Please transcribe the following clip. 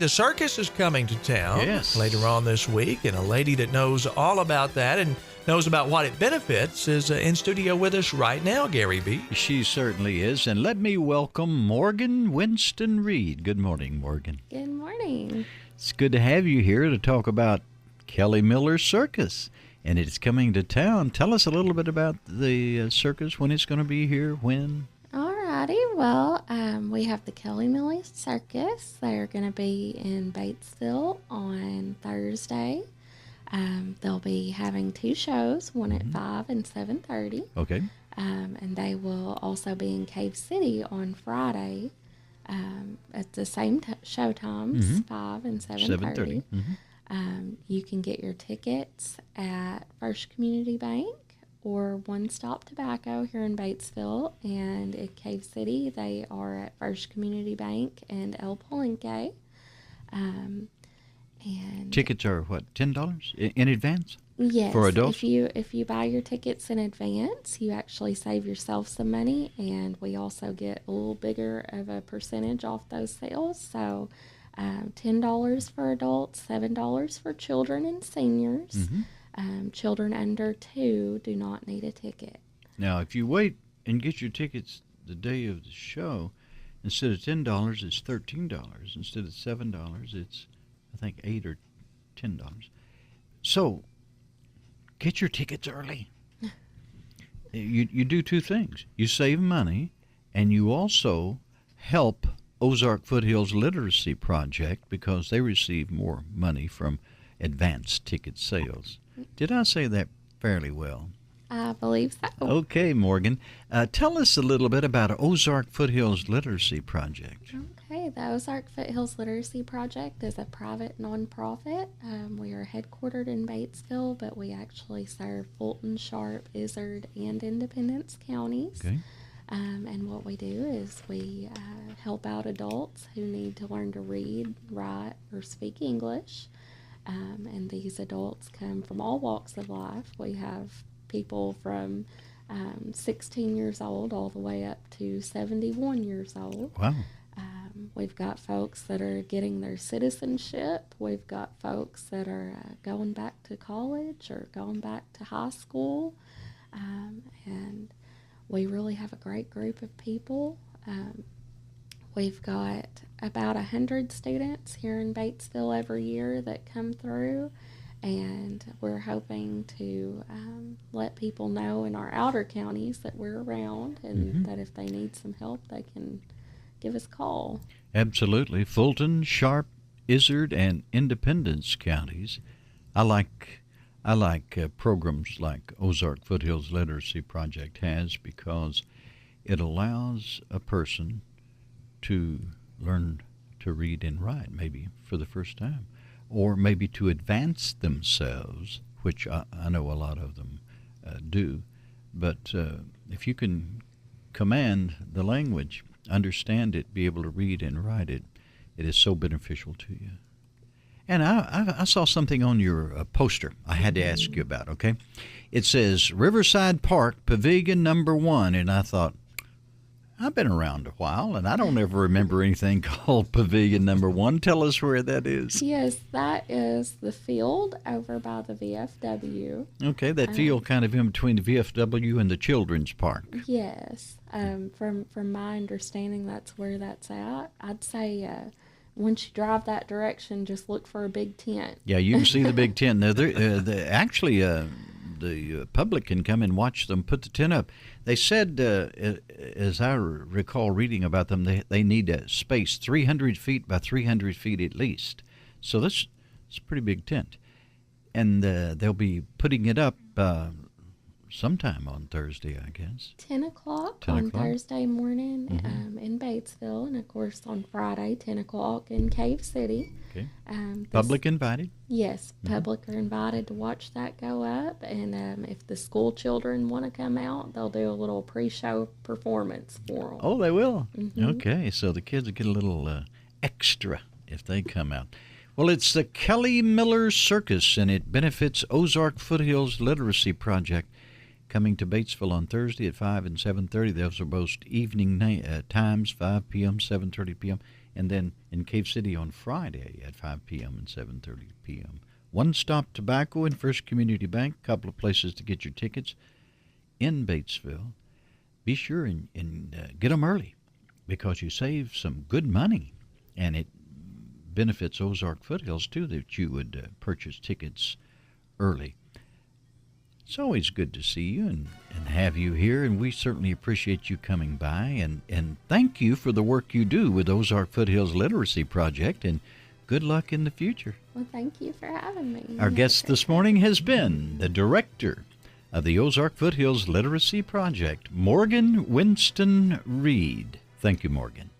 The circus is coming to town later on this week, and a lady that knows all about that and knows about what it benefits is in studio with us right now, Gary B. She certainly is. And let me welcome Morgan Winston Reed. Good morning, Morgan. Good morning. It's good to have you here to talk about Kelly Miller's Circus. And it's coming to town. Tell us a little bit about the circus, when it's going to be here, when. Alrighty, well, we have the Kelly Miller Circus. They're going to be in Batesville on Thursday. They'll be having two shows, one at 5 and 7:30. Okay. And they will also be in Cave City on Friday at the same show times, 5 and 7:30. You can get your tickets at First Community Bank or One Stop Tobacco here in Batesville, and at Cave City they are at First Community Bank and El Palenque. And tickets are what, $10 in advance? Yes, for adults. If you buy your tickets in advance, you actually save yourself some money, and we also get a little bigger of a percentage off those sales. So $10 for adults, $7 for children and seniors. Children under 2 do not need a ticket. Now, if you wait and get your tickets the day of the show, instead of $10, it's $13. Instead of $7, it's, I think, $8 or $10. So, get your tickets early. You do two things. You save money, and you also help Ozark Foothills Literacy Project because they receive more money from advanced ticket sales. Did I say that fairly well? I believe so. Okay, Morgan. Tell us a little bit about Ozark Foothills Literacy Project. Okay, the Ozark Foothills Literacy Project is a private nonprofit. We are headquartered in Batesville, but we actually serve Fulton, Sharp, Izard, and Independence counties. Okay. And what we do is we help out adults who need to learn to read, write, or speak English. And these adults come from all walks of life. We have people from 16 years old all the way up to 71 years old. Wow. We've got folks that are getting their citizenship. We've got folks that are going back to college or going back to high school. And we really have a great group of people. We've got about 100 students here in Batesville every year that come through, and we're hoping to let people know in our outer counties that we're around and that if they need some help, they can give us a call. Absolutely. Fulton, Sharp, Izard, and Independence counties. I like programs like Ozark Foothills Literacy Project has because it allows a person to learn to read and write, maybe for the first time, or maybe to advance themselves, which I know a lot of them do. But if you can command the language, understand it, be able to read and write it, it is so beneficial to you. And I saw something on your poster I had to ask you about, okay? It says Riverside Park Pavilion number 1, and I thought, I've been around a while, and I don't ever remember anything called Pavilion number 1. Tell us where that is. Yes, that is the field over by the VFW. Okay, that field kind of in between the VFW and the Children's Park. Yes. From my understanding, that's where that's at. I'd say once you drive that direction, just look for a big tent. Yeah, you can see the big tent. Now, actually, the public can come and watch them put the tent up. They said, as I recall reading about them, they need a space 300 feet by 300 feet at least. So that's a pretty big tent. And they'll be putting it up sometime on Thursday, I guess. 10 o'clock on Thursday morning in Batesville, and of course on Friday, 10 o'clock in Cave City. Okay. Public invited? Yes, public are invited to watch that go up, and if the school children want to come out, they'll do a little pre-show performance for them. Oh, they will? Okay, so the kids will get a little extra if they come out. Well, it's the Kelly Miller Circus, and it benefits Ozark Foothills Literacy Project. Coming to Batesville on Thursday at 5 and 7:30. Those are both evening times, 5 p.m., 7:30 p.m. and then in Cave City on Friday at 5 p.m. and 7:30 p.m. One Stop Tobacco and First Community Bank, a couple of places to get your tickets in Batesville. Be sure and get them early because you save some good money, and it benefits Ozark Foothills, too, that you would purchase tickets early. It's always good to see you and have you here, and we certainly appreciate you coming by, and thank you for the work you do with Ozark Foothills Literacy Project, and good luck in the future. Well, thank you for having me. Our guest this morning has been the director of the Ozark Foothills Literacy Project, Morgan Winston Reed. Thank you, Morgan.